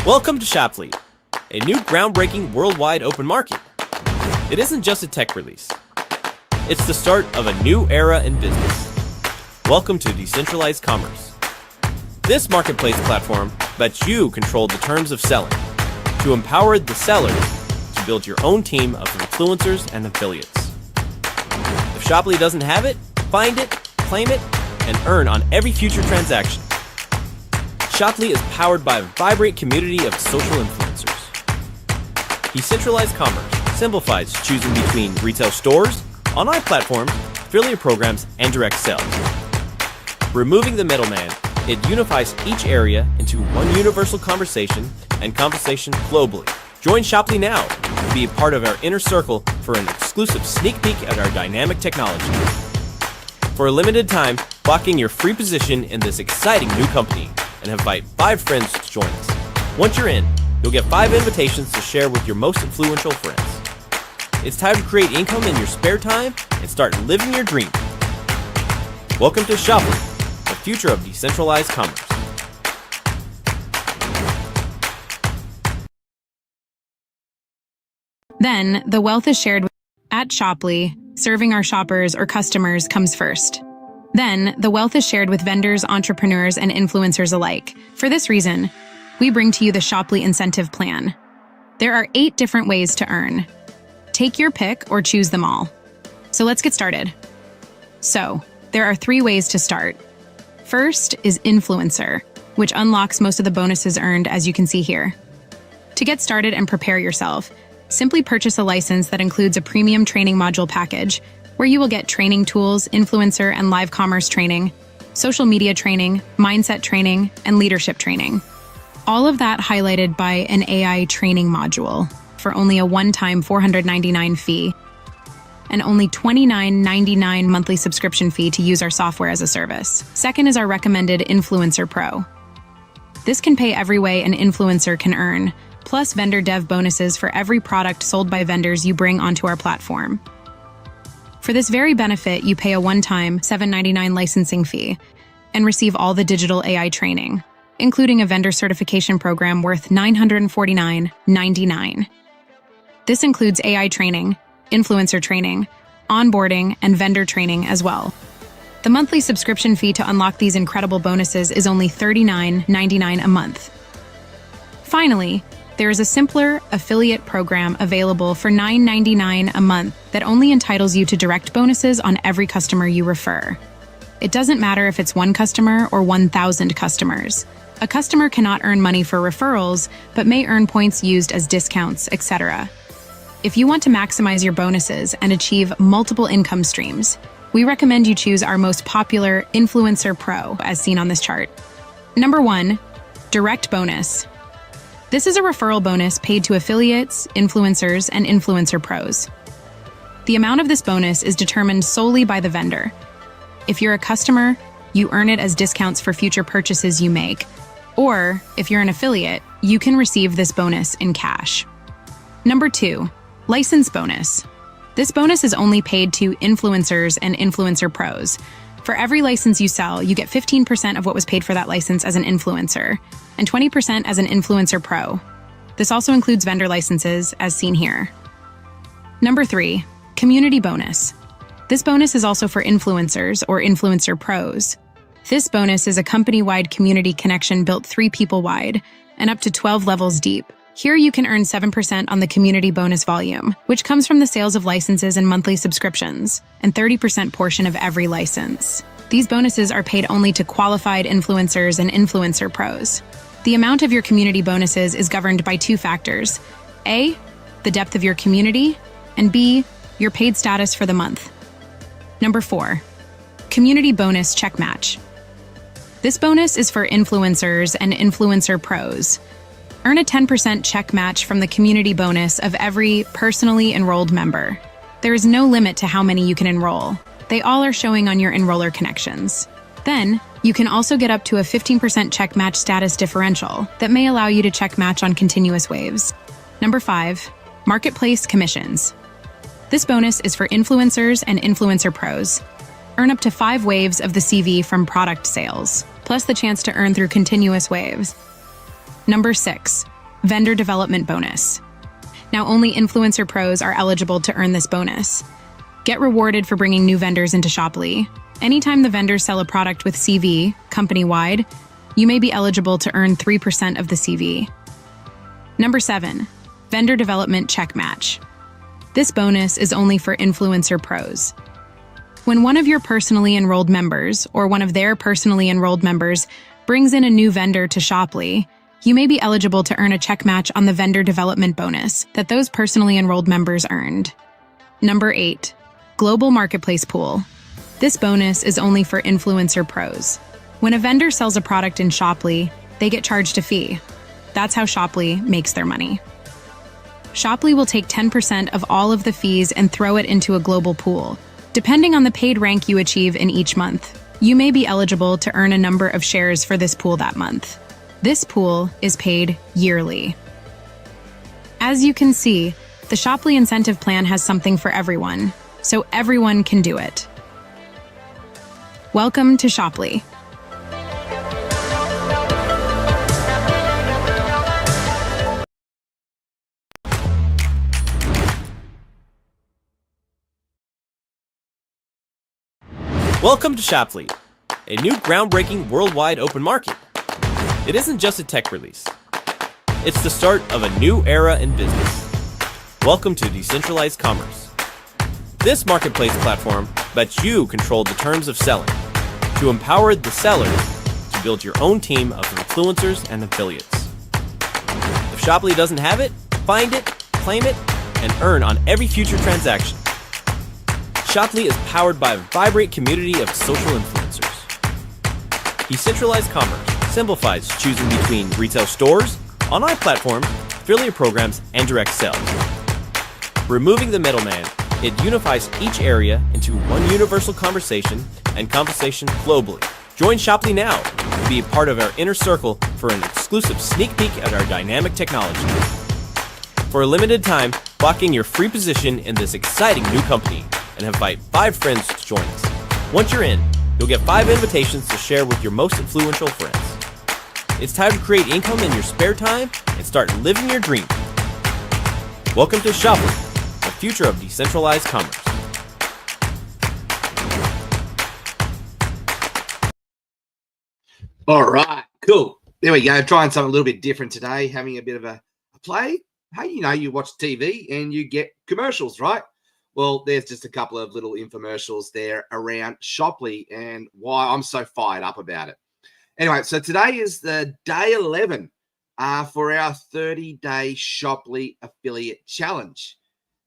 Welcome to Shoply, a new groundbreaking worldwide open market. It isn't just a tech release. It's the start of a new era in business. Welcome to decentralized commerce. This marketplace platform lets you control the terms of selling to empower the sellers to build your own team of influencers and affiliates. If Shoply doesn't have it, find it, claim it, and earn on every future transaction. Shoply is powered by a vibrant community of social influencers. Decentralized commerce simplifies choosing between retail stores, online platforms, affiliate programs, and direct sales. Removing the middleman, it unifies each area into one universal conversation and conversation globally. Join Shoply now to be a part of our inner circle for an exclusive sneak peek at our dynamic technology. For a limited time, lock in your free position in this exciting new company and invite 5 friends to join us. Once you're in, you'll get 5 invitations to share with your most influential friends. It's time to create income in your spare time and start living your dream. Welcome to Shoply, the future of decentralized commerce. Then, the wealth is shared at Shoply. Serving our shoppers or customers comes first. Then, the wealth is shared with vendors, entrepreneurs, and influencers alike. For this reason, we bring to you the Shoply Incentive Plan. There are 8 different ways to earn. Take your pick or choose them all. So let's get started. So, there are 3 ways to start. First is Influencer, which unlocks most of the bonuses earned, as you can see here. To get started and prepare yourself, simply purchase a license that includes a premium training module package, where you will get training tools, influencer and live commerce training, social media training, mindset training, and leadership training. All of that highlighted by an AI training module for only a one-time $499 fee and only $29.99 monthly subscription fee to use our software as a service. Second is our recommended Influencer Pro. This can pay every way an influencer can earn, plus vendor dev bonuses for every product sold by vendors you bring onto our platform. For this very benefit, you pay a one-time $7.99 licensing fee and receive all the digital AI training, including a vendor certification program worth $949.99. This includes AI training, influencer training, onboarding, and vendor training as well. The monthly subscription fee to unlock these incredible bonuses is only $39.99 a month. Finally, there is a simpler affiliate program available for $9.99 a month that only entitles you to direct bonuses on every customer you refer. It doesn't matter if it's 1 customer or 1,000 customers. A customer cannot earn money for referrals, but may earn points used as discounts, etc. If you want to maximize your bonuses and achieve multiple income streams, we recommend you choose our most popular Influencer Pro, as seen on this chart. Number 1, Direct Bonus. This is a referral bonus paid to affiliates, influencers, and influencer pros. The amount of this bonus is determined solely by the vendor. If you're a customer, you earn it as discounts for future purchases you make, or if you're an affiliate, you can receive this bonus in cash. Number 2, License Bonus. This bonus is only paid to influencers and influencer pros. For every license you sell, you get 15% of what was paid for that license as an influencer, and 20% as an influencer pro. This also includes vendor licenses, as seen here. Number 3, Community Bonus. This bonus is also for influencers or influencer pros. This bonus is a company-wide community connection built 3 people wide and up to 12 levels deep. Here you can earn 7% on the community bonus volume, which comes from the sales of licenses and monthly subscriptions, and 30% portion of every license. These bonuses are paid only to qualified influencers and influencer pros. The amount of your community bonuses is governed by 2 factors: A, the depth of your community, and B, your paid status for the month. Number 4, Community Bonus Check Match. This bonus is for influencers and influencer pros. Earn a 10% check match from the community bonus of every personally enrolled member. There is no limit to how many you can enroll. They all are showing on your enroller connections. Then, you can also get up to a 15% check match status differential that may allow you to check match on continuous waves. Number 5, Marketplace Commissions. This bonus is for influencers and influencer pros. Earn up to 5 waves of the CV from product sales, plus the chance to earn through continuous waves. Number 6, Vendor Development Bonus. Now, only influencer pros are eligible to earn this bonus. Get rewarded for bringing new vendors into Shoply. Anytime the vendors sell a product with CV, company-wide, you may be eligible to earn 3% of the CV. Number 7, Vendor Development Check Match. This bonus is only for influencer pros. When one of your personally enrolled members or one of their personally enrolled members brings in a new vendor to Shoply, you may be eligible to earn a check match on the vendor development bonus that those personally enrolled members earned. Number 8, Global Marketplace Pool. This bonus is only for influencer pros. When a vendor sells a product in Shoply, they get charged a fee. That's how Shoply makes their money. Shoply will take 10% of all of the fees and throw it into a global pool. Depending on the paid rank you achieve in each month, you may be eligible to earn a number of shares for this pool that month. This pool is paid yearly. As you can see, the Shoply incentive plan has something for everyone, so everyone can do it. Welcome to Shoply. Welcome to Shoply, a new groundbreaking worldwide open market. It isn't just a tech release. It's the start of a new era in business. Welcome to decentralized commerce. This marketplace platform lets you control the terms of selling, to empower the sellers to build your own team of influencers and affiliates. If Shoply doesn't have it, find it, claim it, and earn on every future transaction. Shoply is powered by a vibrant community of social influencers. Decentralized commerce simplifies choosing between retail stores, online platforms, affiliate programs, and direct sales. Removing the middleman, it unifies each area into one universal conversation and compensation globally. Join Shoply now to be a part of our inner circle for an exclusive sneak peek at our dynamic technology. For a limited time, lock in your free position in this exciting new company and invite 5 friends to join us. Once you're in, you'll get 5 invitations to share with your most influential friends. It's time to create income in your spare time and start living your dream. Welcome to Shoply, the future of decentralized commerce. All right, cool. There we go. Trying something a little bit different today, having a bit of a play. Hey, you watch TV and you get commercials, right? Well, there's just a couple of little infomercials there around Shoply and why I'm so fired up about it. Anyway, so today is the day 11 for our 30-day Shoply affiliate challenge.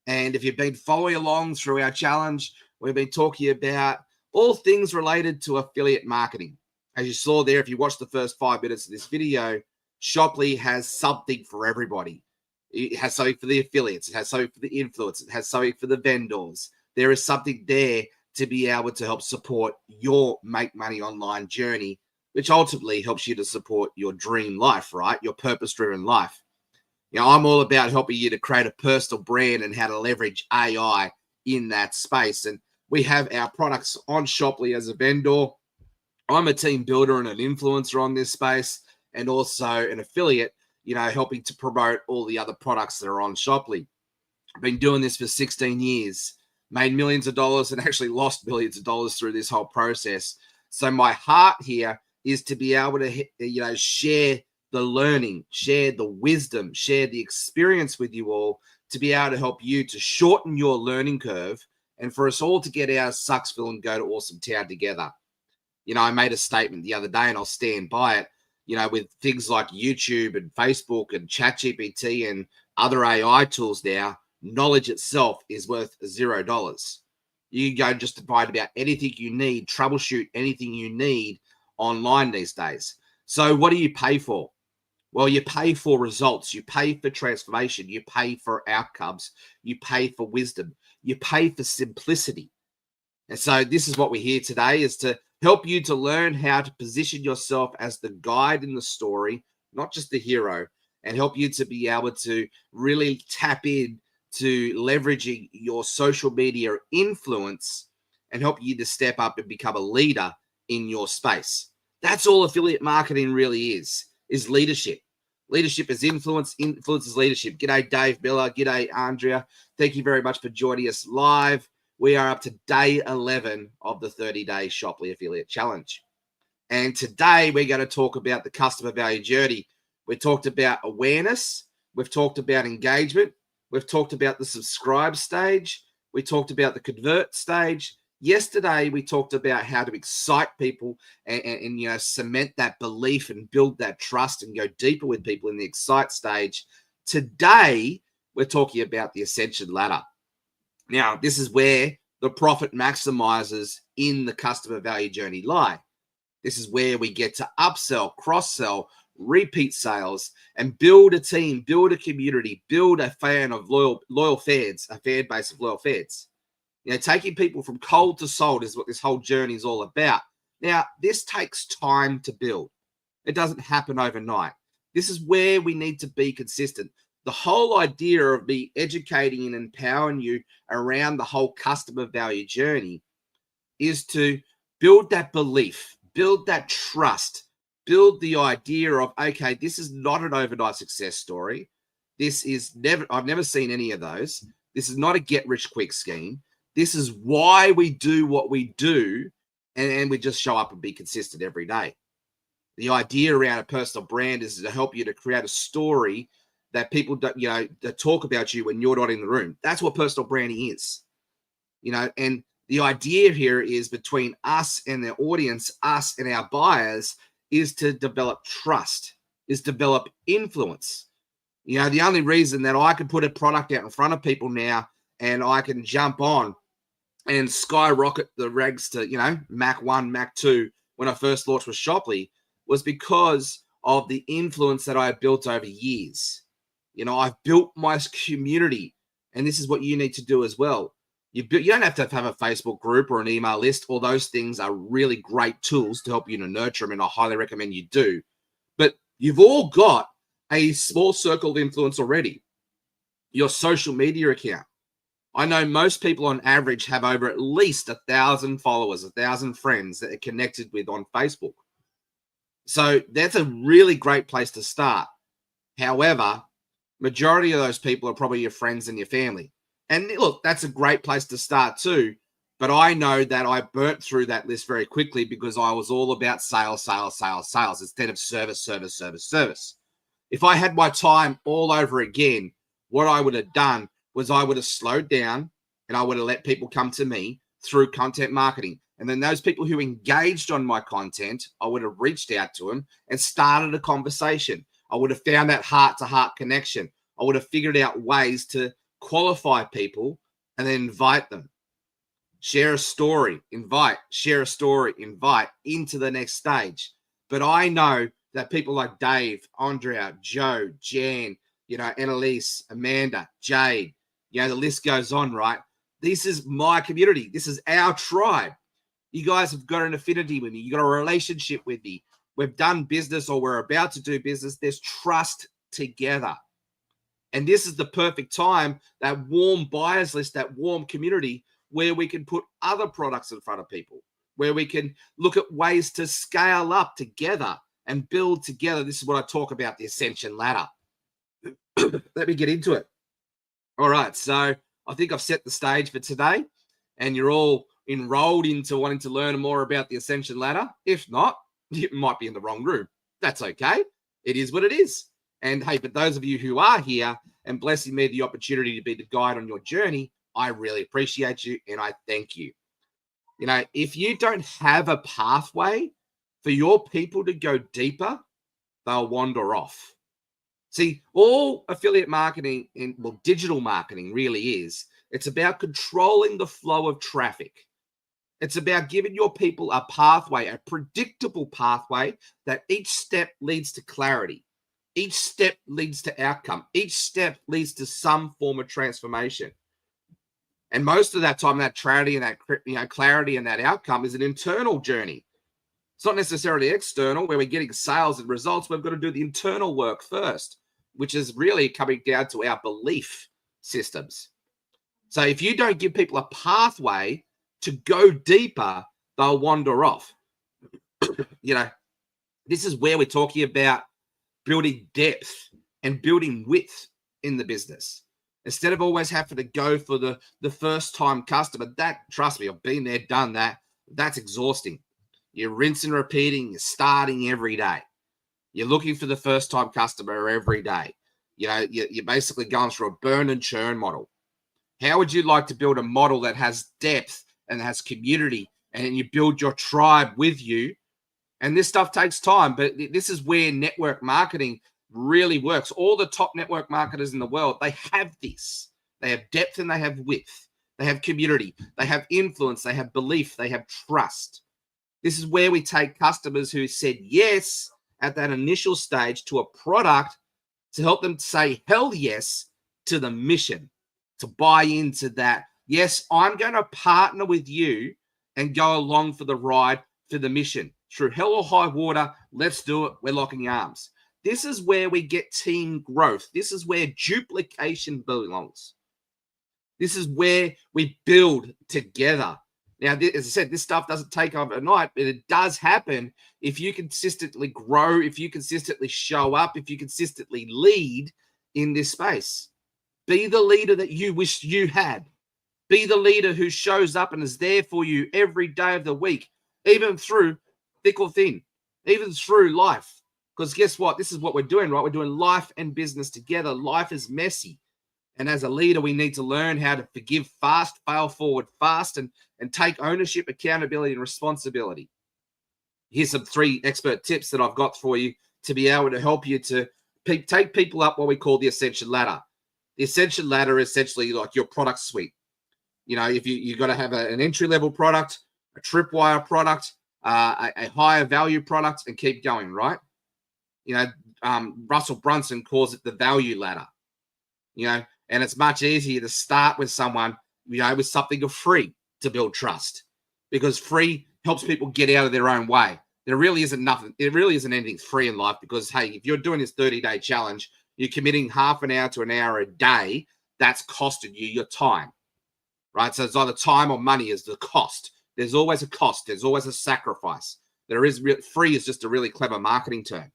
And if you've been following along through our challenge, we've been talking about all things related to affiliate marketing. As you saw there, if you watched the first 5 minutes of this video, Shoply has something for everybody. It has something for the affiliates. It has something for the influencers. It has something for the vendors. There is something there to be able to help support your make money online journey, which ultimately helps you to support your dream life, right? Your purpose-driven life. I'm all about helping you to create a personal brand and how to leverage AI in that space. And we have our products on Shoply as a vendor. I'm a team builder and an influencer on this space, and also an affiliate, helping to promote all the other products that are on Shoply. I've been doing this for 16 years, made millions of dollars and actually lost millions of dollars through this whole process. So my heart here is to be able to, share the learning, share the wisdom, share the experience with you all to be able to help you to shorten your learning curve and for us all to get out of Sucksville and go to Awesome Town together. I made a statement the other day and I'll stand by it. With things like YouTube and Facebook and ChatGPT and other AI tools now, knowledge itself is worth $0. You can go just to find about anything you need, troubleshoot anything you need online these days. So what do you pay for? Well, you pay for results. You pay for transformation. You pay for outcomes. You pay for wisdom. You pay for simplicity. And so this is what we're here today, is to help you to learn how to position yourself as the guide in the story, not just the hero, and help you to be able to really tap in to leveraging your social media influence and help you to step up and become a leader in your space. That's all affiliate marketing really is leadership. Leadership is influence. Influence is leadership. G'day, Dave Miller. G'day, Andrea. Thank you very much for joining us live. We are up to day 11 of the 30-day Shopley Affiliate Challenge. And today we're going to talk about the customer value journey. We talked about awareness. We've talked about engagement. We've talked about the subscribe stage. We talked about the convert stage. Yesterday, we talked about how to excite people and cement that belief and build that trust and go deeper with people in the excite stage. Today, we're talking about the ascension ladder. Now, this is where the profit maximizers in the customer value journey lie. This is where we get to upsell, cross-sell, repeat sales, and build a team, build a community, build a fan of loyal fans, a fan base of loyal fans. Taking people from cold to sold is what this whole journey is all about. Now, this takes time to build. It doesn't happen overnight. This is where we need to be consistent. The whole idea of me educating and empowering you around the whole customer value journey is to build that belief, build that trust, build the idea of, okay, this is not an overnight success story. I've never seen any of those. This is not a get-rich-quick scheme. This is why we do what we do, and we just show up and be consistent every day. The idea around a personal brand is to help you to create a story that people don't, that talk about you when you're not in the room. That's what personal branding is, and the idea here is between us and the audience, us and our buyers, is to develop trust, is develop influence. The only reason that I can put a product out in front of people now and I can jump on and skyrocket the regs to, Mac 1, Mac 2, when I first launched with Shopley, was because of the influence that I had built over years. I've built my community, and this is what you need to do as well. You don't have to have a Facebook group or an email list. All those things are really great tools to help you to nurture them, and I highly recommend you do. But you've all got a small circle of influence already. Your social media account. I know most people on average have over at least 1,000 followers, 1,000 friends that are connected with on Facebook. So that's a really great place to start. However, majority of those people are probably your friends and your family. And look, that's a great place to start too. But I know that I burnt through that list very quickly because I was all about sales instead of service. If I had my time all over again, what I would have done was I would have slowed down and I would have let people come to me through content marketing. And then those people who engaged on my content, I would have reached out to them and started a conversation. I would have found that heart-to-heart connection. I would have figured out ways to qualify people and then invite them. Share a story, invite, share a story, invite into the next stage. But I know that people like Dave, Andrea, Joe, Jan, Annalise, Amanda, Jade, the list goes on, right? This is my community. This is our tribe. You guys have got an affinity with me. You got a relationship with me. We've done business or we're about to do business. There's trust together. And this is the perfect time, that warm buyers list, that warm community where we can put other products in front of people, where we can look at ways to scale up together and build together. This is what I talk about, the ascension ladder. Let me get into it. All right. So I think I've set the stage for today, and you're all enrolled into wanting to learn more about the ascension ladder. If not, you might be in the wrong room. That's okay. It is what it is. And hey, but those of you who are here and blessing me the opportunity to be the guide on your journey, I really appreciate you and I thank you. If you don't have a pathway for your people to go deeper, they'll wander off. See, all affiliate marketing and digital marketing really is. It's about controlling the flow of traffic. It's about giving your people a pathway, a predictable pathway that each step leads to clarity. Each step leads to outcome. Each step leads to some form of transformation. And most of that time, that clarity and that clarity and that outcome is an internal journey. It's not necessarily external where we're getting sales and results. We've got to do the internal work first, which is really coming down to our belief systems. So if you don't give people a pathway to go deeper, they'll wander off. This is where we're talking about building depth and building width in the business. Instead of always having to go for the first time customer, that, trust me, I've been there, done that. That's exhausting. You're rinsing and repeating, you're starting every day. You're looking for the first time customer every day. You know, you're basically going through a burn and churn model. How would you like to build a model that has depth and has community, and you build your tribe with you? And this stuff takes time, but this is where network marketing really works. All the top network marketers in the world, they have this. They have depth and they have width. They have community. They have influence. They have belief. They have trust. This is where we take customers who said yes at that initial stage to a product to help them say hell yes to the mission, to buy into that. Yes, I'm going to partner with you and go along for the ride, for the mission. Through hell or high water, let's do it. We're locking arms. This is where we get team growth. This is where duplication belongs. This is where we build together. Now, as I said, this stuff doesn't take overnight, but it does happen if you consistently grow, if you consistently show up, if you consistently lead in this space. Be the leader that you wish you had. Be the leader who shows up and is there for you every day of the week, even through thick or thin, even through life. Because guess what? This is what we're doing, right? We're doing life and business together. Life is messy. And as a leader, we need to learn how to forgive fast, fail forward fast, and take ownership, accountability, and responsibility. Here's some 3 expert tips that I've got for you to be able to help you to take people up what we call the ascension ladder. The ascension ladder is essentially like your product suite. You know, if you've got to have an entry-level product, a tripwire product, a higher value product, and keep going, right? You know, Russell Brunson calls it the value ladder. You know, and it's much easier to start with someone, you know, with something free to build trust, because free helps people get out of their own way. There really isn't nothing. It really isn't anything free in life, because, hey, if you're doing this 30-day challenge, you're committing half an hour to an hour a day. That's costing you your time, right? So it's either time or money is the cost. There's always a cost. There's always a sacrifice. Free is just a really clever marketing term.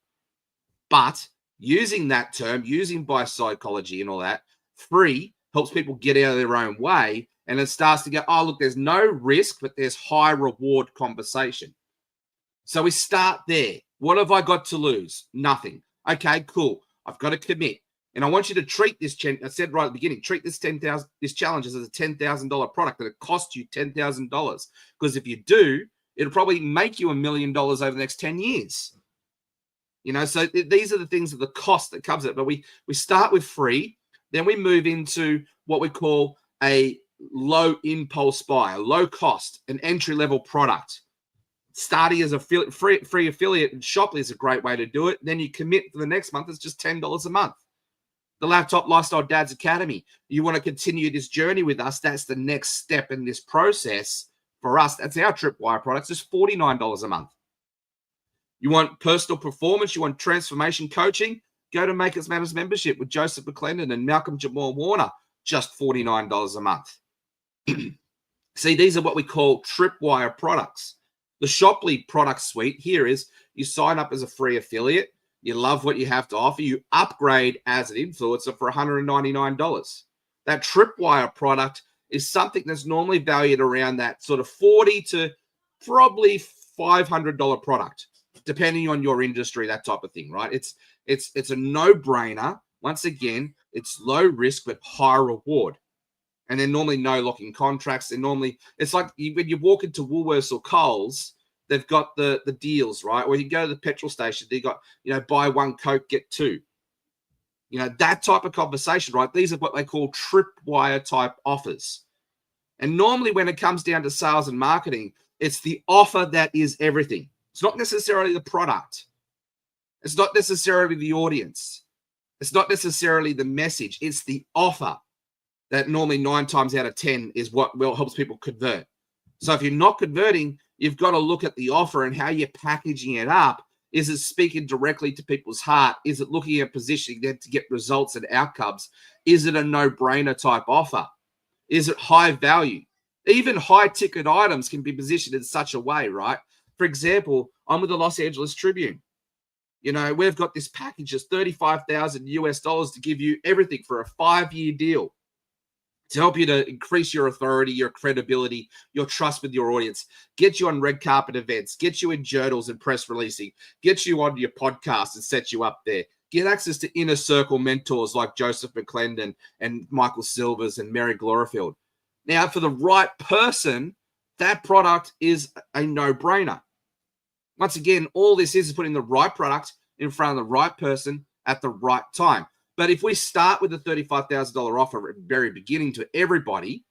But using that term, using by psychology and all that, free helps people get out of their own way, and it starts to go, oh, look, there's no risk, but there's high reward conversation. So we start there. What have I got to lose? Nothing. Okay, cool. I've got to commit. And I want you to treat this, I said right at the beginning, treat this challenge as a $10,000 product, that it costs you $10,000. Because if you do, it'll probably make you $1 million over the next 10 years. You know, so these are the things that the cost that covers it. But we start with free, then we move into what we call a low impulse buy, a low cost, an entry-level product. Starting as a free affiliate in Shoply is a great way to do it. Then you commit for the next month. It's just $10 a month. The Laptop Lifestyle Dads Academy. You want to continue this journey with us. That's the next step in this process for us. That's our Tripwire products. It's $49 a month. You want personal performance, you want transformation coaching, go to Makers Matters membership with Joseph McClendon and Malcolm Jamal Warner, just $49 a month. See, these are what we call Tripwire products. The Shoply product suite here is you sign up as a free affiliate, you love what you have to offer, you upgrade as an influencer for $199. That Tripwire product is something that's normally valued around that sort of $40 to probably $500 product, depending on your industry, that type of thing, right? It's a no-brainer. Once again, it's low risk but high reward. And they're normally no locking contracts. It's like when you walk into Woolworths or Coles, they've got the deals, right? Or you go to the petrol station, they got, you know, buy 1 Coke, get 2. You know, that type of conversation, right? These are what they call tripwire type offers. And normally when it comes down to sales and marketing, it's the offer that is everything. It's not necessarily the product. It's not necessarily the audience. It's not necessarily the message. It's the offer that normally 9 times out of 10 is what helps people convert. So if you're not converting, you've got to look at the offer and how you're packaging it up. Is it speaking directly to people's heart? Is it looking at positioning them to get results and outcomes? Is it a no-brainer type offer? Is it high value? Even high ticket items can be positioned in such a way, right? For example, I'm with the Los Angeles Tribune. You know, we've got this package of $35,000 to give you everything for a 5-year deal to help you to increase your authority, your credibility, your trust with your audience, get you on red carpet events, get you in journals and press releasing, get you on your podcast and set you up there, get access to inner circle mentors like Joseph McClendon and Michael Silvers and Mary Glorifield. Now, for the right person, that product is a no-brainer. Once again, all this is putting the right product in front of the right person at the right time. But if we start with the $35,000 offer at the very beginning to everybody,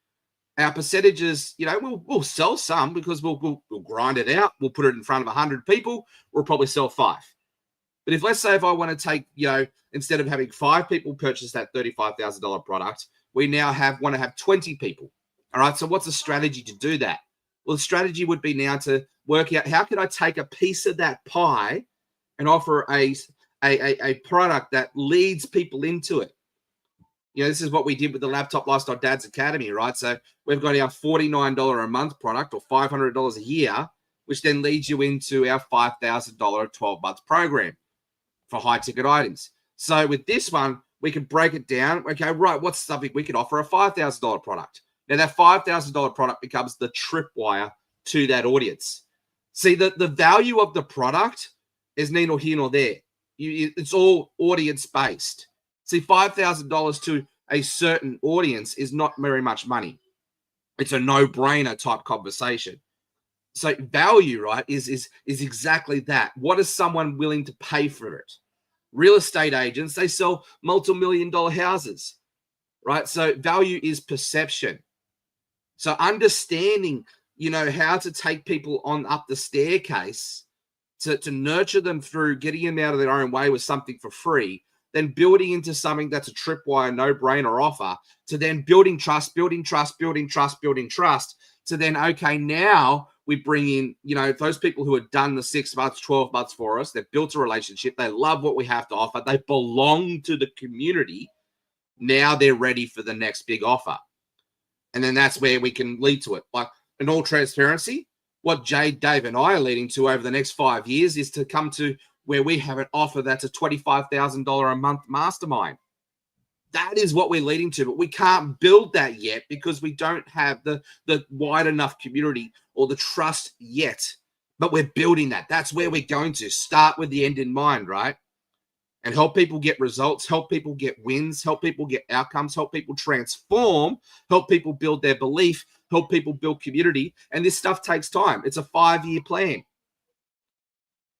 our percentages, you know, we'll sell some because we'll grind it out. We'll put it in front of 100 people. We'll probably sell 5. But if, let's say, if I want to take, you know, instead of having 5 people purchase that $35,000 product, we now want to have 20 people. All right. So what's the strategy to do that? Well, the strategy would be now to work out how can I take a piece of that pie and offer a product that leads people into it. You know, this is what we did with the Laptop Lifestyle Dads Academy, right? So we've got our $49 a month product or $500 a year, which then leads you into our $5,000 12-month program for high-ticket items. So with this one, we can break it down. Okay, right, what's something we could offer a $5,000 product? Now, that $5,000 product becomes the tripwire to that audience. See, the value of the product is neither here nor there. It's all audience-based. See, $5,000 to a certain audience is not very much money. It's a no-brainer type conversation. So value, right, is exactly that. What is someone willing to pay for it? Real estate agents, they sell multi-million-dollar houses, right? So value is perception. So understanding, you know, how to take people on up the staircase to nurture them through getting them out of their own way with something for free, then building into something that's a tripwire, no-brainer offer, to then building trust, to then, okay, now we bring in, you know, those people who have done the 6 months, 12 months for us, they've built a relationship, they love what we have to offer, they belong to the community. Now they're ready for the next big offer. And then that's where we can lead to it. Like, in all transparency, what Jade, Dave, and I are leading to over the next 5 years is to come to where we have an offer that's a $25,000 a month mastermind. That is what we're leading to, but we can't build that yet because we don't have the wide enough community or the trust yet. But we're building that. That's where we're going to start with the end in mind, right? And help people get results, help people get wins, help people get outcomes, help people transform, help people build their belief, help people build community. And this stuff takes time. It's a 5-year plan.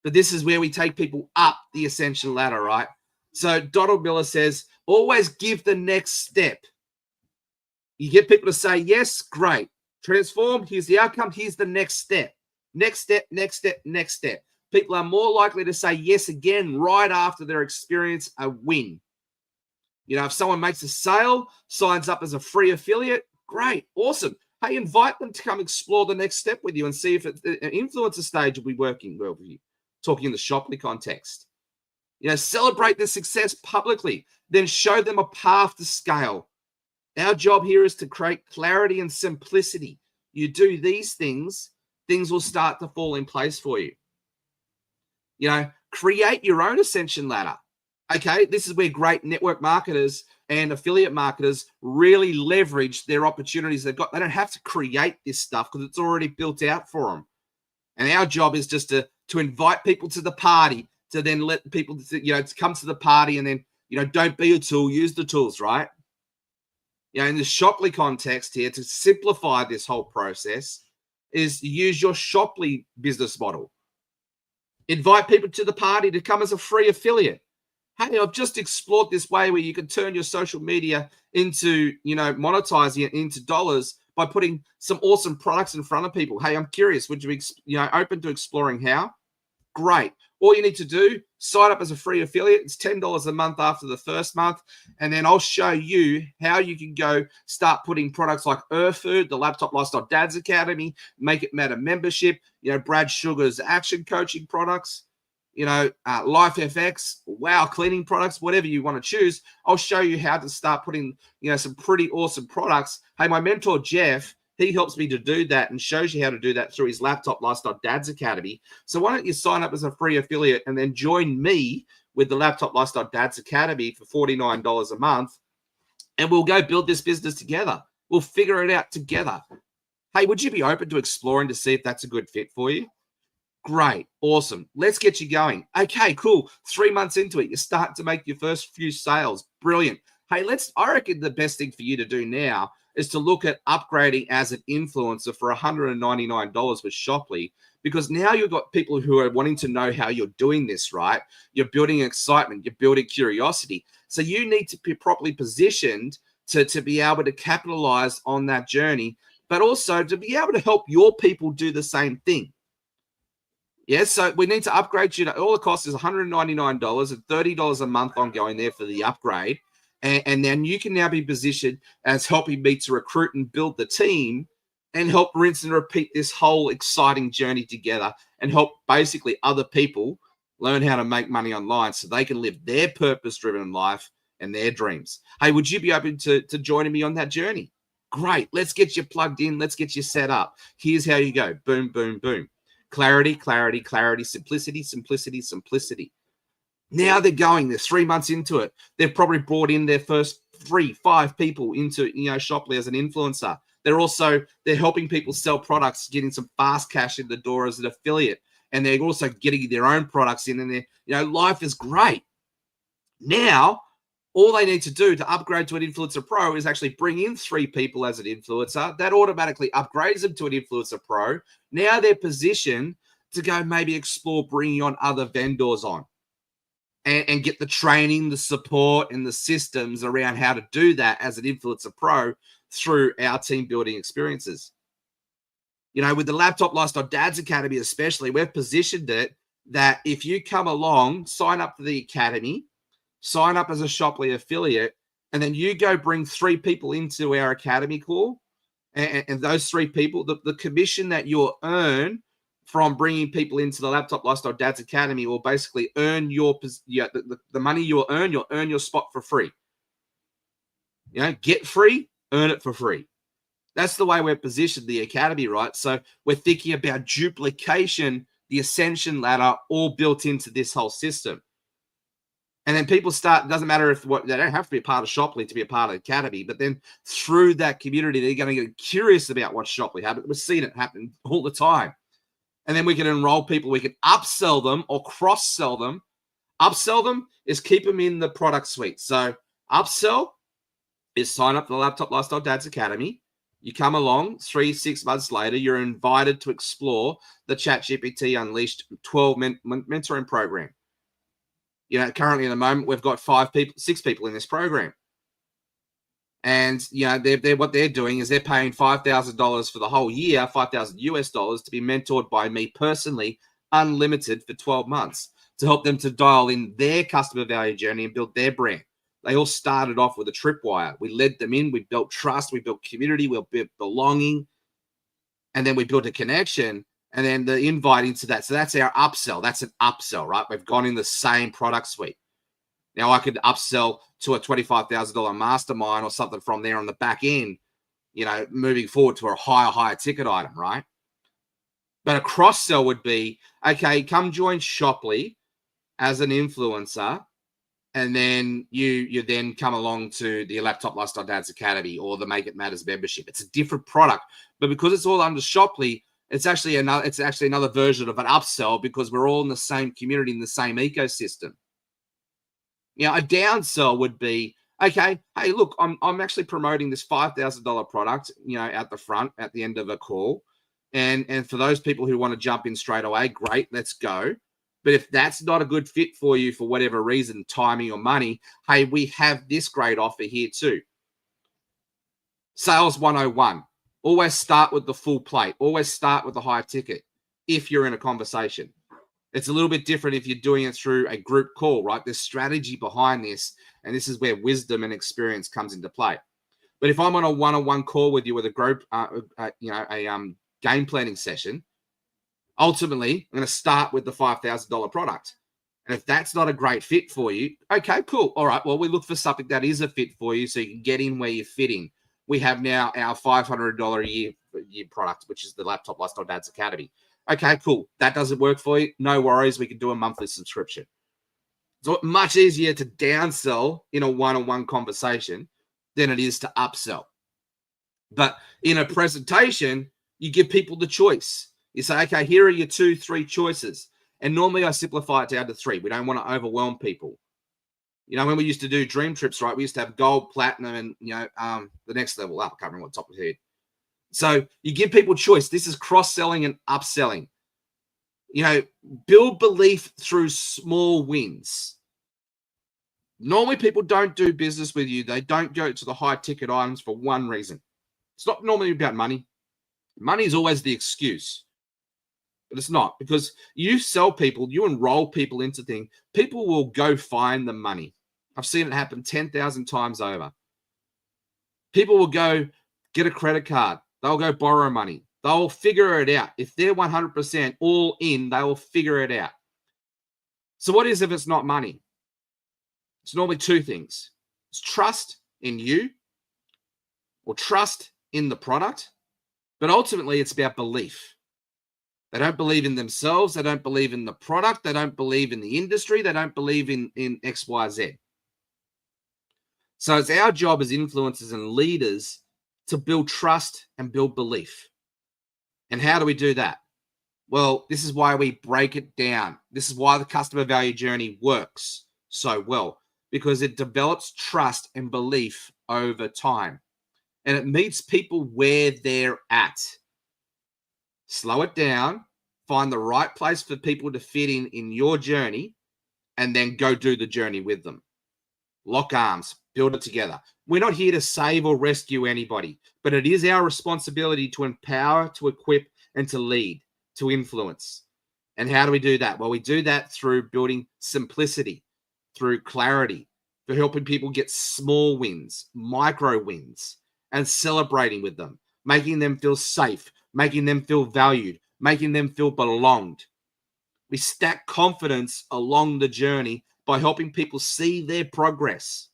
But this is where we take people up the ascension ladder, right? So Donald Miller says, always give the next step. You get people to say, yes, great. Transform, here's the outcome, here's the next step. Next step, next step, next step. People are more likely to say yes again right after their experience a win. You know, if someone makes a sale, signs up as a free affiliate, great, awesome. Hey, invite them to come explore the next step with you and see if an influencer stage will be working well with you. Talking in the Shopley context. You know, celebrate their success publicly, then show them a path to scale. Our job here is to create clarity and simplicity. You do these things, things will start to fall in place for you. You know, create your own ascension ladder. Okay, this is where great network marketers and affiliate marketers really leverage their opportunities they've got. They don't have to create this stuff because it's already built out for them. And our job is just to invite people to the party, to then let people, to come to the party and then, don't be a tool, use the tools, right? In the Shopley context here, to simplify this whole process is use your Shopley business model. Invite people to the party to come as a free affiliate. Hey, I've just explored this way where you can turn your social media into, monetizing it into dollars by putting some awesome products in front of people. Hey, I'm curious. Would you be, open to exploring how? Great. All you need to do, sign up as a free affiliate. It's $10 a month after the first month. And then I'll show you how you can go start putting products like Food, the Laptop Lifestyle Dads Academy, Make It Matter membership, Brad Sugar's action coaching products, Life FX, Wow cleaning products, whatever you want to choose. I'll show you how to start putting, some pretty awesome products. Hey, my mentor, Jeff, He helps me to do that and shows you how to do that through his Laptop Lifestyle Dads Academy. So why don't you sign up as a free affiliate and then join me with the Laptop Lifestyle Dads Academy for $49 a month, and we'll go build this business together. We'll figure it out together. Hey, would you be open to exploring to see if that's a good fit for you? Great. Awesome. Let's get you going. Okay, cool. 3 months into it, you start to make your first few sales. Brilliant. Hey, I reckon the best thing for you to do now is to look at upgrading as an influencer for $199 with Shoply, because now you've got people who are wanting to know how you're doing this, right? You're building excitement. You're building curiosity. So you need to be properly positioned to be able to capitalize on that journey, but also to be able to help your people do the same thing. Yeah, so we need to upgrade you. All the cost is $199 and $30 a month ongoing there for the upgrade. And then you can now be positioned as helping me to recruit and build the team and help rinse and repeat this whole exciting journey together and help basically other people learn how to make money online so they can live their purpose-driven life and their dreams. Hey, would you be open to joining me on that journey? Great. Let's get you plugged in. Let's get you set up. Here's how you go. Boom, boom, boom. Clarity, clarity, clarity, simplicity, simplicity, simplicity. Now they're 3 months into it. They've probably brought in their first 3-5 people into, Shoply as an influencer. They're helping people sell products, getting some fast cash in the door as an affiliate. And they're also getting their own products in, and life is great. Now, all they need to do to upgrade to an Influencer Pro is actually bring in 3 people as an influencer. That automatically upgrades them to an Influencer Pro. Now they're positioned to go maybe explore bringing on other vendors on and get the training, the support, and the systems around how to do that as an Influencer Pro through our team building experiences. With the Laptop Lifestyle Dads Academy especially, we've positioned it that if you come along, sign up for the academy, sign up as a Shoply affiliate, and then you go bring 3 people into our academy call, and those 3 people, the commission that you'll earn from bringing people into the Laptop Lifestyle Dads Academy will basically earn the money you'll earn your spot for free. Get free, earn it for free. That's the way we're positioned the academy, right? So we're thinking about duplication, the ascension ladder, all built into this whole system. And then people start, it doesn't matter they don't have to be a part of Shoply to be a part of the academy, but then through that community, they're going to get curious about what Shoply happens. We've seen it happen all the time. And then we can enroll people. We can upsell them or cross-sell them. Upsell them is keep them in the product suite. So upsell is sign up for the Laptop Lifestyle Dads Academy. You come along 3-6 months later, you're invited to explore the ChatGPT Unleashed 12 mentoring program. Currently at the moment, we've got 6 people in this program. And, they're what they're doing is they're paying $5,000 for the whole year, $5,000 to be mentored by me personally, unlimited for 12 months to help them to dial in their customer value journey and build their brand. They all started off with a tripwire. We led them in. We built trust. We built community. We built belonging. And then we built a connection. And then the invite into that. So that's our upsell. That's an upsell, right? We've gone in the same product suite. Now I could upsell to a $25,000 mastermind or something from there on the back end, moving forward to a higher ticket item, right? But a cross sell would be, okay, come join Shoply as an influencer. And then you then come along to the Laptop Lifestyle Dads Academy or the Make It Matters membership. It's a different product, but because it's all under Shoply, it's actually another version of an upsell because we're all in the same community, in the same ecosystem. A downsell would be, okay, hey, look, I'm actually promoting this $5,000 product, at the front at the end of a call, and for those people who want to jump in straight away, great, let's go. But if that's not a good fit for you for whatever reason, timing or money, hey, we have this great offer here too. Sales 101. Always start with the full plate. Always start with the higher ticket if you're in a conversation. It's a little bit different if you're doing it through a group call, right? There's strategy behind this, and this is where wisdom and experience comes into play. But if I'm on a one-on-one call with you with a group, game planning session, ultimately, I'm going to start with the $5,000 product. And if that's not a great fit for you, okay, cool. All right, well, we look for something that is a fit for you so you can get in where you're fitting. We have now our $500 a year year product, which is the Laptop Lifestyle Dads Academy. Okay, cool. That doesn't work for you. No worries. We can do a monthly subscription. It's much easier to downsell in a one-on-one conversation than it is to upsell. But in a presentation, you give people the choice. You say, okay, here are your 2, 3 choices. And normally I simplify it down to 3. We don't want to overwhelm people. You know, when we used to do dream trips, right, we used to have gold, platinum, and, the next level up. I can't remember what top of the head. So you give people choice. This is cross-selling and upselling. Build belief through small wins. Normally people don't do business with you. They don't go to the high-ticket items for one reason. It's not normally about money. Money is always the excuse. But it's not, because you sell people, you enroll people into things, people will go find the money. I've seen it happen 10,000 times over. People will go get a credit card. They'll go borrow money. They'll figure it out. If they're 100% all in, they will figure it out. So what is if it's not money? It's normally 2 things. It's trust in you or trust in the product. But ultimately, it's about belief. They don't believe in themselves. They don't believe in the product. They don't believe in the industry. They don't believe in X, Y, Z. So it's our job as influencers and leaders to build trust and build belief. And how do we do that? Well, this is why we break it down. This is why the customer value journey works so well, because it develops trust and belief over time. And it meets people where they're at. Slow it down, find the right place for people to fit in your journey, and then go do the journey with them. Lock arms, build it together. We're not here to save or rescue anybody, but it is our responsibility to empower, to equip, and to lead, to influence. And how do we do that? Well, we do that through building simplicity, through clarity, for helping people get small wins, micro wins, and celebrating with them, making them feel safe, making them feel valued, making them feel belonged. We stack confidence along the journey by helping people see their progress.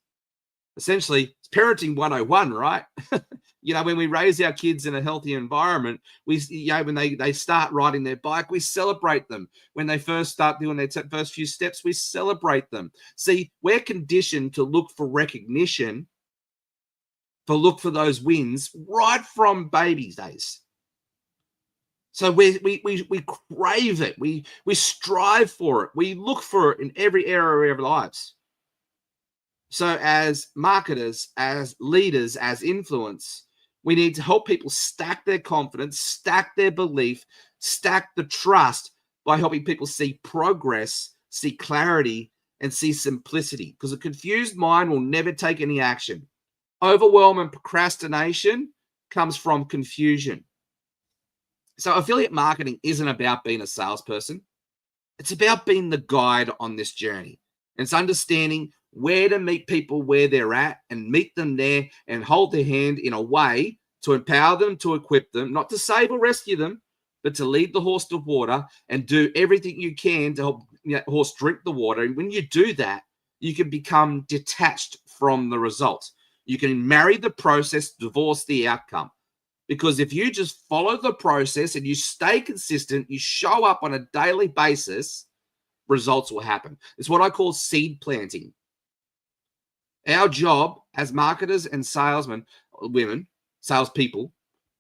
Essentially, it's parenting 101, right? When we raise our kids in a healthy environment, when they start riding their bike, we celebrate them. When they first start doing their first few steps, we celebrate them. See, we're conditioned to look for recognition, look for those wins right from baby days. So we crave it. We strive for it. We look for it in every area of our lives. So as marketers, as leaders, as influence, we need to help people stack their confidence, stack their belief, stack the trust by helping people see progress, see clarity, and see simplicity. Because a confused mind will never take any action. Overwhelm and procrastination comes from confusion. So affiliate marketing isn't about being a salesperson. It's about being the guide on this journey. It's understanding where to meet people where they're at and meet them there and hold their hand in a way to empower them, to equip them, not to save or rescue them, but to lead the horse to water and do everything you can to help that horse drink the water. And when you do that, you can become detached from the result. You can marry the process, divorce the outcome. Because if you just follow the process and you stay consistent, you show up on a daily basis, results will happen. It's what I call seed planting. Our job as marketers and salespeople,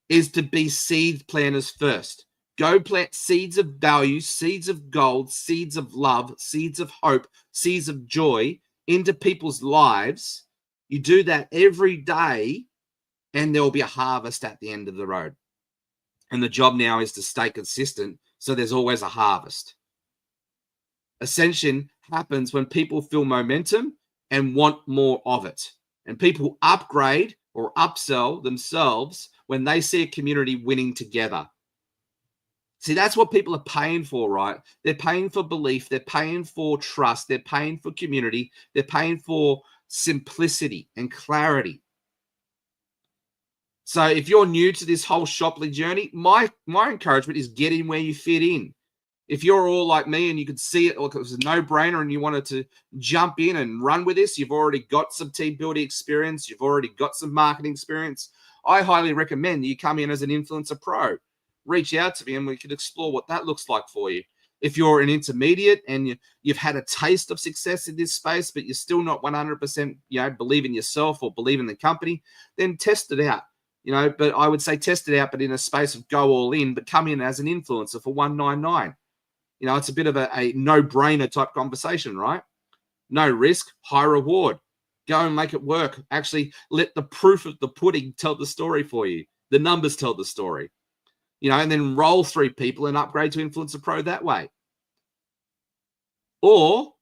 is to be seed planters first. Go plant seeds of value, seeds of gold, seeds of love, seeds of hope, seeds of joy into people's lives. You do that every day, and there will be a harvest at the end of the road. And the job now is to stay consistent, so there's always a harvest. Ascension happens when people feel momentum and want more of it. And people upgrade or upsell themselves when they see a community winning together. See, that's what people are paying for, right? They're paying for belief. They're paying for trust. They're paying for community. They're paying for simplicity and clarity. So if you're new to this whole Shopley journey, my encouragement is get in where you fit in. If you're all like me and you could see it, like it was a no-brainer and you wanted to jump in and run with this, you've already got some team building experience, you've already got some marketing experience, I highly recommend you come in as an influencer pro. Reach out to me and we can explore what that looks like for you. If you're an intermediate and you've had a taste of success in this space, but you're still not 100%, believe in yourself or believe in the company, then test it out. But I would say test it out, but in a space of go all in, but come in as an influencer for $199. It's a bit of a no-brainer type conversation, right? No risk, high reward. Go and make it work. Actually, let the proof of the pudding tell the story for you. The numbers tell the story. And then roll through people and upgrade to Influencer Pro that way. Or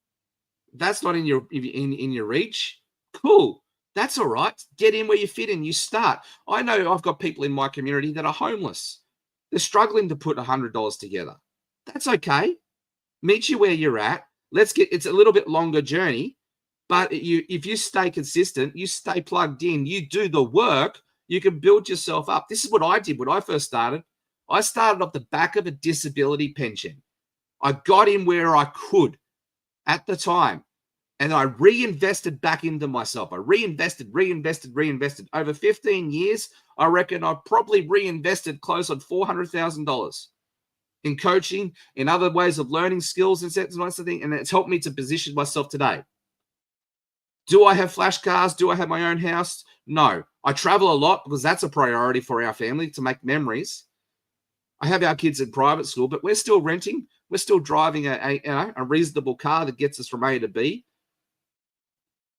that's not in your reach. Cool. That's all right. Get in where you fit in. You start. I know I've got people in my community that are homeless. They're struggling to put $100 together. That's okay. Meet you where you're at. It's a little bit longer journey, but if you stay consistent, you stay plugged in, you do the work, you can build yourself up. This is what I did when I first started. I started off the back of a disability pension. I got in where I could at the time, and I reinvested back into myself. I reinvested. Over 15 years, I reckon I probably reinvested close on $400,000 in coaching, in other ways of learning skills and sets and that thing, and it's helped me to position myself today. Do I have flash cars? Do I have my own house? No. I travel a lot because that's a priority for our family to make memories. I have our kids in private school, but we're still renting. We're still driving a reasonable car that gets us from A to B.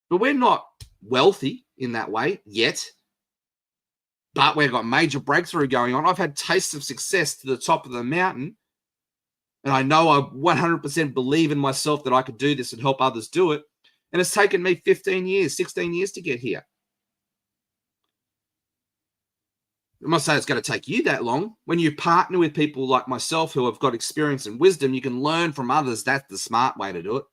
But we're not wealthy in that way yet. But we've got major breakthrough going on. I've had tastes of success to the top of the mountain. And I know I 100% believe in myself that I could do this and help others do it. And it's taken me 15 years, 16 years to get here. I'm not saying it's going to take you that long. When you partner with people like myself who have got experience and wisdom, you can learn from others. That's the smart way to do it.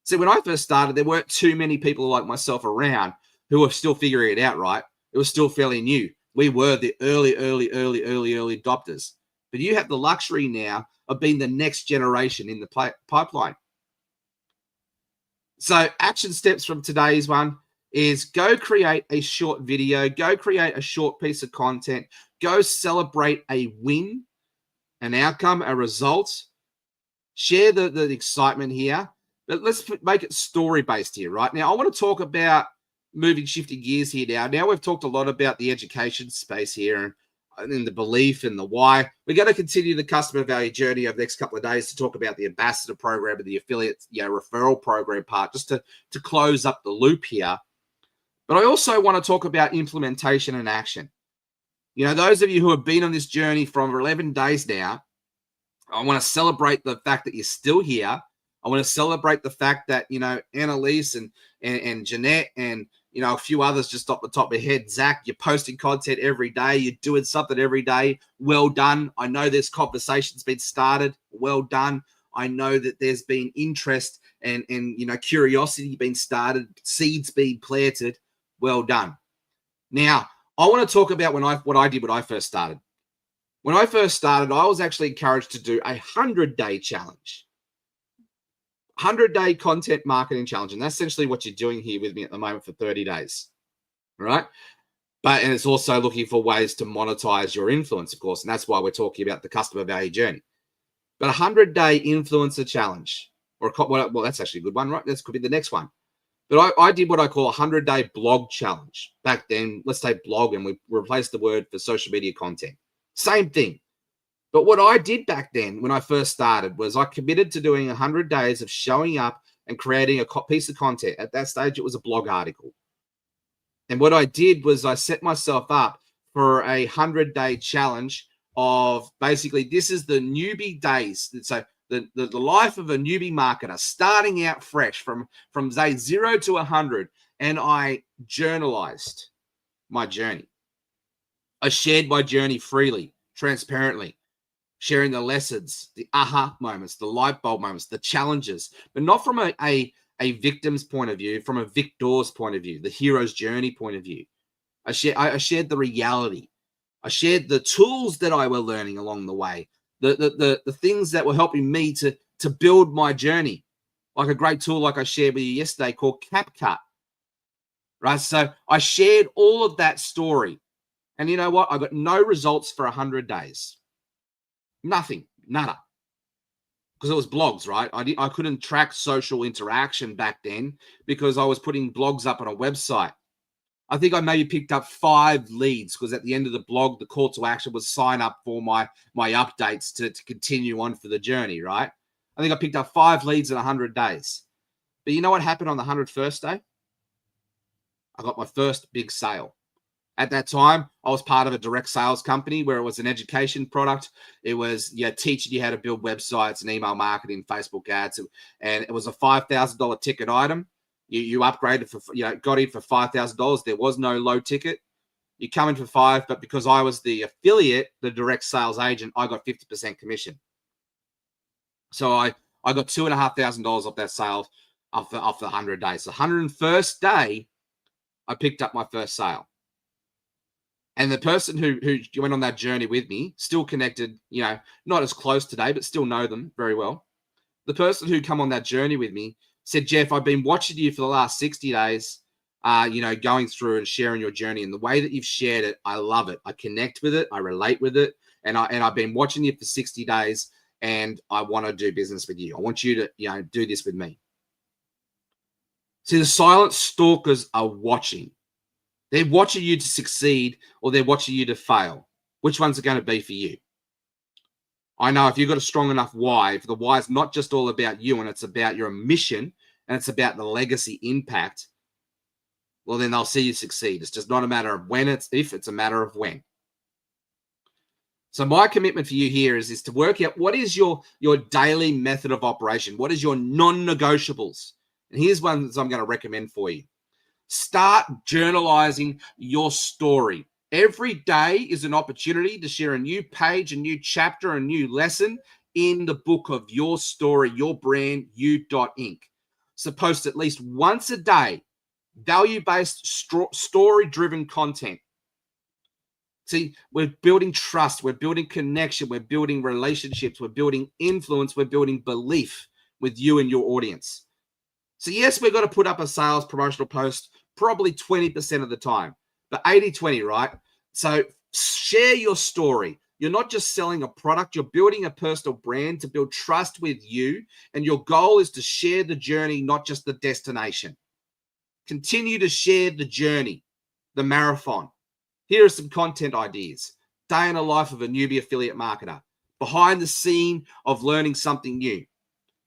See, when I first started, there weren't too many people like myself around who were still figuring it out, right? It was still fairly new. We were the early adopters. But you have the luxury now of being the next generation in the pipeline. So action steps from today's one is go create a short video, go create a short piece of content, go celebrate a win, an outcome, a result, share the excitement here. But let's make it story-based here, right? Now, I want to talk about shifting gears here now. Now we've talked a lot about the education space here and the belief and the why. We're going to continue the customer value journey over the next couple of days to talk about the ambassador program and the affiliate referral program part, just to close up the loop here. But I also want to talk about implementation and action. Those of you who have been on this journey for 11 days now, I want to celebrate the fact that you're still here. I want to celebrate the fact that, Annalise and Jeanette and, a few others just off the top of my head. Zach, you're posting content every day. You're doing something every day. Well done. I know there's conversations been started. Well done. I know that there's been interest and curiosity being started, seeds being planted. Well done. Now, I want to talk about what I did when I first started. When I first started, I was actually encouraged to do a 100-day challenge. 100-day content marketing challenge. And that's essentially what you're doing here with me at the moment for 30 days. Right? And it's also looking for ways to monetize your influence, of course. And that's why we're talking about the customer value journey. But 100-day influencer challenge, well, that's actually a good one, right? This could be the next one. But I did what I call a 100-day blog challenge. Back then, let's say blog, and we replaced the word for social media content. Same thing. But what I did back then when I first started was I committed to doing 100 days of showing up and creating a piece of content. At that stage, it was a blog article. And what I did was I set myself up for a 100-day challenge of basically this is the newbie days. So the life of a newbie marketer starting out fresh from say 0 to 100. And I journalized my journey. I shared my journey freely, transparently. Sharing the lessons, the aha moments, the light bulb moments, the challenges, but not from a victim's point of view, from a victor's point of view, the hero's journey point of view. I shared the reality. I shared the tools that I were learning along the way, the things that were helping me to build my journey, like a great tool like I shared with you yesterday called CapCut, right? So I shared all of that story. And you know what? I got no results for 100 days. Nothing, nada. Because it was blogs, right? I couldn't track social interaction back then because I was putting blogs up on a website. I think I maybe picked up 5 leads because at the end of the blog, the call to action was sign up for my updates to continue on for the journey, right? I think I picked up 5 leads in 100 days. But you know what happened on the 101st day? I got my first big sale. At that time, I was part of a direct sales company where it was an education product. It was teaching you how to build websites and email marketing, Facebook ads, and it was a $5,000 ticket item. You upgraded for got in for $5,000. There was no low ticket. You come in for 5, but because I was the affiliate, the direct sales agent, I got 50% commission. So I got $2,500 off that sale off the 100 days. The 101st day, I picked up my first sale. And the person who went on that journey with me, still connected, not as close today, but still know them very well. The person who come on that journey with me said, Jeff, I've been watching you for the last 60 days, going through and sharing your journey. And the way that you've shared it, I love it. I connect with it. I relate with it. And I've been watching you for 60 days and I want to do business with you. I want you to, do this with me. See, the silent stalkers are watching. They're watching you to succeed or they're watching you to fail. Which one's it going to be for you? I know if you've got a strong enough why, if the why is not just all about you and it's about your mission and it's about the legacy impact, well, then they'll see you succeed. It's just not a matter of when, it's a matter of when. So my commitment for you here is to work out what is your daily method of operation. What is your non-negotiables? And here's one that I'm going to recommend for you. Start journalizing your story. Every day is an opportunity to share a new page, a new chapter, a new lesson in the book of your story, your brand, you.inc. So post at least once a day, value-based, story-driven content. See, we're building trust, we're building connection, we're building relationships, we're building influence, we're building belief with you and your audience. So yes, we've got to put up a sales promotional post probably 20% of the time, but 80-20, right? So share your story. You're not just selling a product, you're building a personal brand to build trust with you. And your goal is to share the journey, not just the destination. Continue to share the journey, the marathon. Here are some content ideas. Day in the life of a newbie affiliate marketer. Behind the scene of learning something new.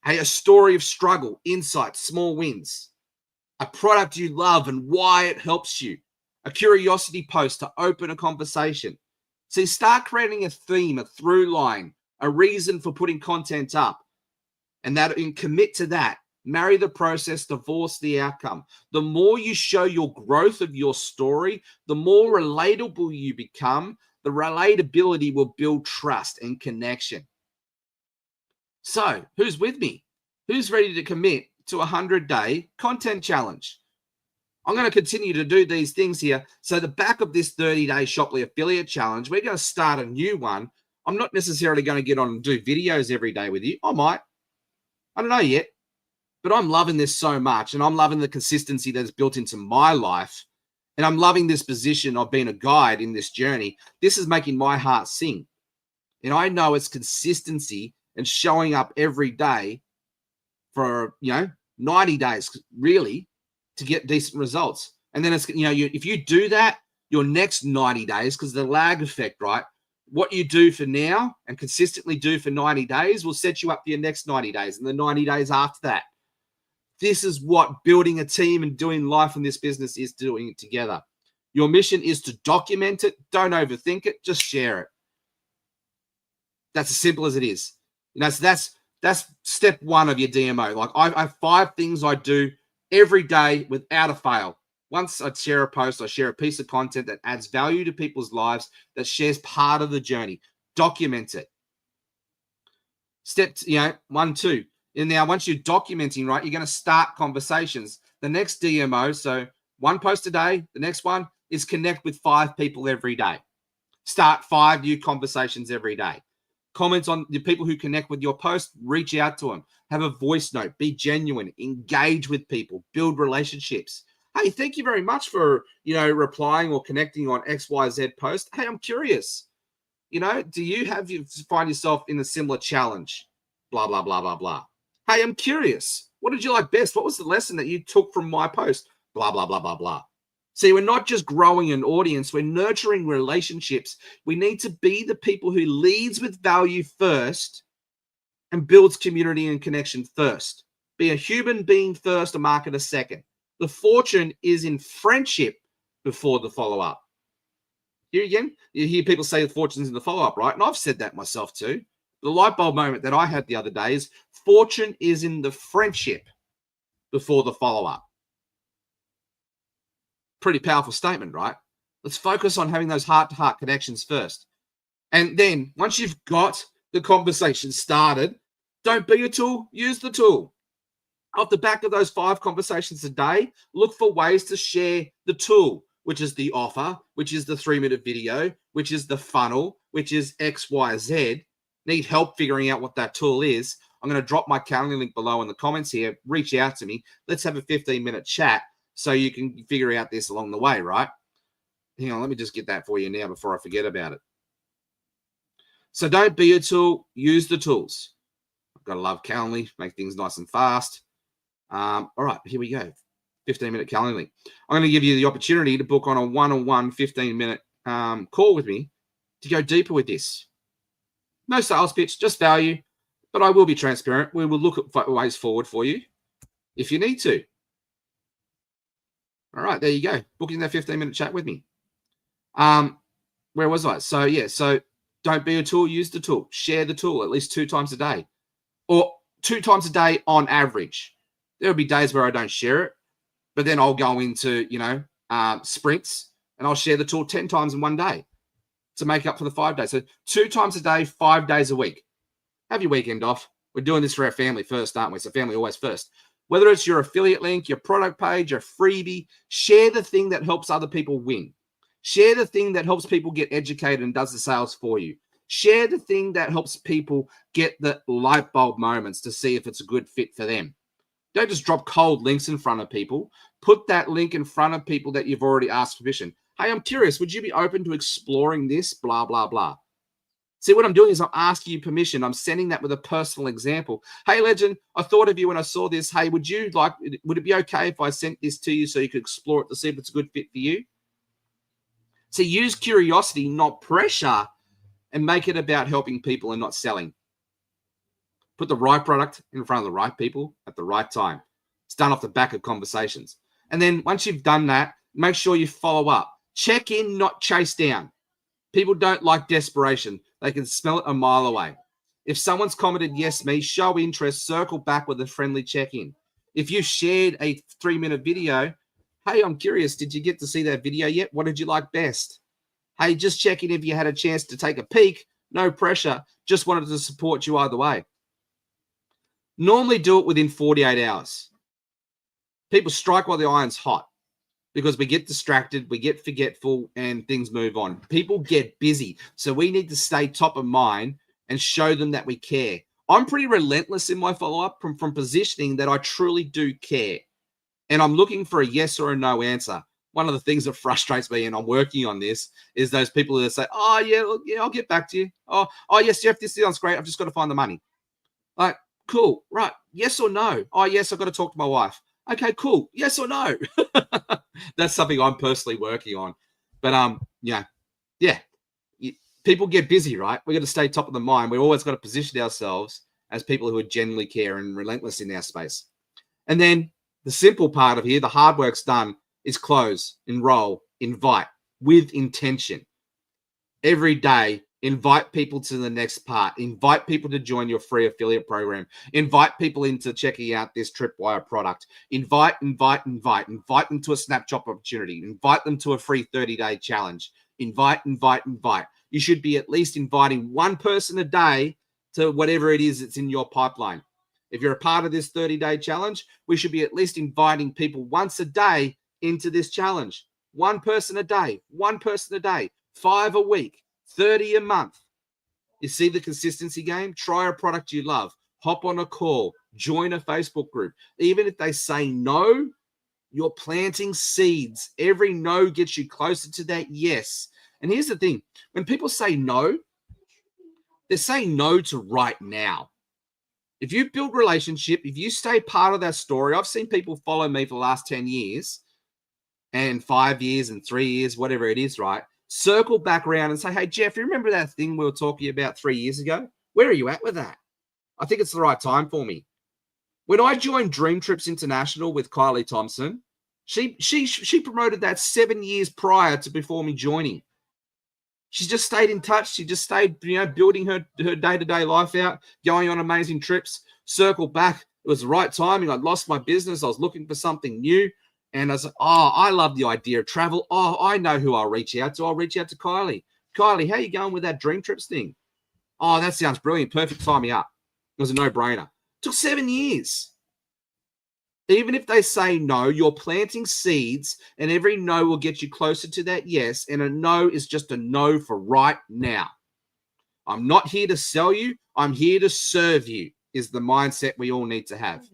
Hey, a story of struggle, insights, small wins. A product you love and why it helps you. A curiosity post to open a conversation. See, start creating a theme, a through line, a reason for putting content up. And commit to that. Marry the process, divorce the outcome. The more you show your growth of your story, the more relatable you become. The relatability will build trust and connection. So, who's with me? Who's ready to commit to a 100-day content challenge? I'm going to continue to do these things here. So the back of this 30-day Shoply affiliate challenge, we're going to start a new one. I'm not necessarily going to get on and do videos every day with you. I might. I don't know yet. But I'm loving this so much, and I'm loving the consistency that's built into my life, and I'm loving this position of being a guide in this journey. This is making my heart sing. And I know it's consistency and showing up every day for, 90 days, really, to get decent results. And then it's, if you do that, your next 90 days, because the lag effect, right? What you do for now and consistently do for 90 days will set you up for your next 90 days and the 90 days after that. This is what building a team and doing life in this business is, doing it together. Your mission is to document it. Don't overthink it. Just share it. That's as simple as it is. So that's step one of your DMO. Like I have 5 things I do every day without a fail. Once I share a post, I share a piece of content that adds value to people's lives, that shares part of the journey. Document it. Step 1, 2. And now once you're documenting, right, you're going to start conversations. The next DMO, so 1 post a day. The next one is connect with 5 people every day. Start 5 new conversations every day. Comments on the people who connect with your post, reach out to them. Have a voice note. Be genuine. Engage with people. Build relationships. Hey, thank you very much for, replying or connecting on XYZ post. Hey, I'm curious. Do you find yourself in a similar challenge? Blah, blah, blah, blah, blah. Hey, I'm curious. What did you like best? What was the lesson that you took from my post? Blah, blah, blah, blah, blah. See, we're not just growing an audience, we're nurturing relationships. We need to be the people who leads with value first and builds community and connection first. Be a human being first, a marketer second. The fortune is in friendship before the follow-up. Here again, you hear people say the fortune's in the follow-up, right? And I've said that myself too. The light bulb moment that I had the other day is fortune is in the friendship before the follow-up. Pretty powerful statement, right? Let's focus on having those heart-to-heart connections first. And then once you've got the conversation started, don't be a tool, use the tool. Off the back of those 5 conversations a day, look for ways to share the tool, which is the offer, which is the 3-minute video, which is the funnel, which is XYZ. Need help figuring out what that tool is? I'm going to drop my calendar link below in the comments here. Reach out to me. Let's have a 15-minute chat so you can figure out this along the way, right? Hang on, let me just get that for you now before I forget about it. So don't be a tool, use the tools. I've got to love Calendly, make things nice and fast. All right, here we go. 15-minute Calendly link. I'm going to give you the opportunity to book on a one-on-one 15-minute call with me to go deeper with this. No sales pitch, just value, but I will be transparent. We will look at ways forward for you if you need to. All right, there you go. Booking that 15-minute chat with me. Where was I? So don't be a tool, use the tool. Share the tool at least 2 times a day or 2 times a day on average. There'll be days where I don't share it, but then I'll go into, sprints and I'll share the tool 10 times in one day to make up for the 5 days. So 2 times a day, 5 days a week. Have your weekend off. We're doing this for our family first, aren't we? So family always first. Whether it's your affiliate link, your product page, your freebie, share the thing that helps other people win. Share the thing that helps people get educated and does the sales for you. Share the thing that helps people get the light bulb moments to see if it's a good fit for them. Don't just drop cold links in front of people. Put that link in front of people that you've already asked permission. Hey, I'm curious. Would you be open to exploring this? Blah, blah, blah. See, what I'm doing is I'm asking you permission. I'm sending that with a personal example. Hey, legend, I thought of you when I saw this. Hey, would it be okay if I sent this to you so you could explore it to see if it's a good fit for you? So use curiosity, not pressure, and make it about helping people and not selling. Put the right product in front of the right people at the right time. It's done off the back of conversations. And then once you've done that, make sure you follow up. Check in, not chase down. People don't like desperation. They can smell it a mile away. If someone's commented, yes, me, show interest, circle back with a friendly check-in. If you shared a 3-minute video, hey, I'm curious, did you get to see that video yet? What did you like best? Hey, just checking if you had a chance to take a peek. No pressure. Just wanted to support you either way. Normally do it within 48 hours. People strike while the iron's hot because we get distracted, we get forgetful, and things move on. People get busy. So we need to stay top of mind and show them that we care. I'm pretty relentless in my follow-up from positioning that I truly do care. And I'm looking for a yes or a no answer. One of the things that frustrates me, and I'm working on this, is those people that say, oh, yeah, I'll get back to you. Oh, yes, Jeff, this sounds great. I've just got to find the money. Like, cool, right, yes or no? Oh, yes, I've got to talk to my wife. Okay, cool, yes or no? That's something I'm personally working on. But, yeah, people get busy, right? We got to stay top of the mind. We've always got to position ourselves as people who genuinely care and relentless in our space. And then the simple part of here, the hard work's done, is close, enroll, invite with intention. Every day, invite people to the next part. Invite people to join your free affiliate program. Invite people into checking out this Tripwire product. Invite them to a snapshot opportunity. Invite them to a free 30-day challenge. Invite. You should be at least inviting one person a day to whatever it is that's in your pipeline. If you're a part of this 30-day challenge, we should be at least inviting people once a day into this challenge. One person a day, 5 a week, 30 a month. You see the consistency game? Try a product you love. Hop on a call. Join a Facebook group. Even if they say no, you're planting seeds. Every no gets you closer to that yes. And here's the thing. When people say no, they're saying no to right now. If you build relationship, if you stay part of that story, I've seen people follow me for the last 10 years and 5 years and 3 years, whatever it is, right? Circle back around and say, hey, Jeff, you remember that thing we were talking about 3 years ago? Where are you at with that? I think it's the right time for me. When I joined Dream Trips International with Kylie Thompson, she promoted that 7 years prior to before me joining. She just stayed in touch. She just stayed, building her day-to-day life out, going on amazing trips, circled back. It was the right timing. I'd lost my business. I was looking for something new. And I was like, oh, I love the idea of travel. Oh, I know who I'll reach out to. I'll reach out to Kylie. Kylie, how you going with that Dream Trips thing? Oh, that sounds brilliant. Perfect. Sign me up. It was a no-brainer. Took 7 years. Even if they say no, you're planting seeds, and every no will get you closer to that yes, and a no is just a no for right now. I'm not here to sell you. I'm here to serve you, is the mindset we all need to have.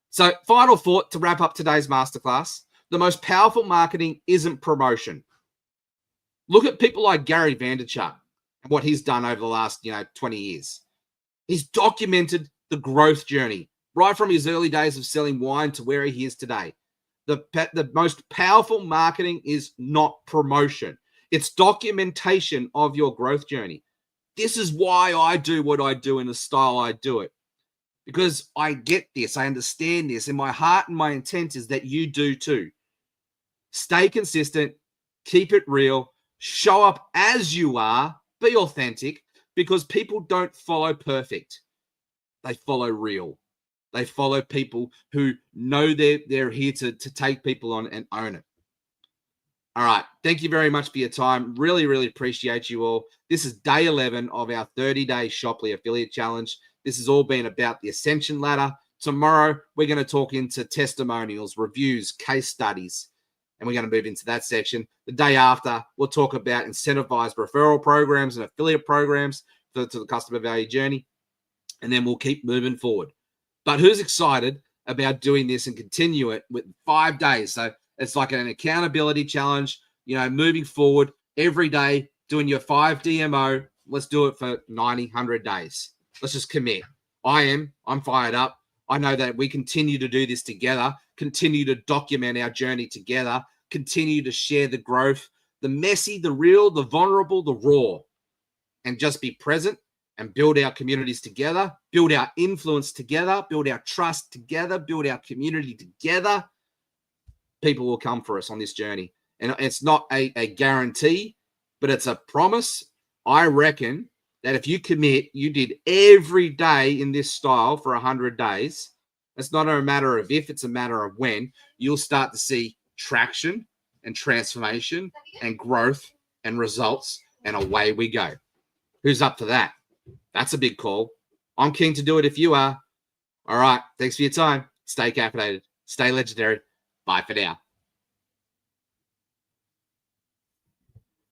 So, final thought to wrap up today's masterclass. The most powerful marketing isn't promotion. Look at people like Gary Vaynerchuk and what he's done over the last 20 years. He's documented the growth journey, right from his early days of selling wine to where he is today. The most powerful marketing is not promotion. It's documentation of your growth journey. This is why I do what I do in the style I do it. Because I get this, I understand this, and my heart and my intent is that you do too. Stay consistent, keep it real, show up as you are, be authentic, because people don't follow perfect. They follow real. They follow people who know they're here to take people on and own it. All right. Thank you very much for your time. Really, really appreciate you all. This is day 11 of our 30-day Shopley Affiliate Challenge. This has all been about the Ascension ladder. Tomorrow, we're going to talk into testimonials, reviews, case studies, and we're going to move into that section. The day after, we'll talk about incentivized referral programs and affiliate programs to the customer value journey, and then we'll keep moving forward. But who's excited about doing this and continue it with 5 days? So it's like an accountability challenge, moving forward every day, doing your 5 DMO. Let's do it for 90, 100 days. Let's just commit. I'm fired up. I know that we continue to do this together, continue to document our journey together, continue to share the growth, the messy, the real, the vulnerable, the raw, and just be present and build our communities together, build our influence together, build our trust together, build our community together. People will come for us on this journey. And it's not a guarantee, but it's a promise. I reckon that if you commit, you did every day in this style for 100 days, it's not a matter of if, it's a matter of when, you'll start to see traction and transformation and growth and results, and away we go. Who's up for that? That's a big call. I'm keen to do it if you are. All right. Thanks for your time. Stay captivated. Stay legendary. Bye for now.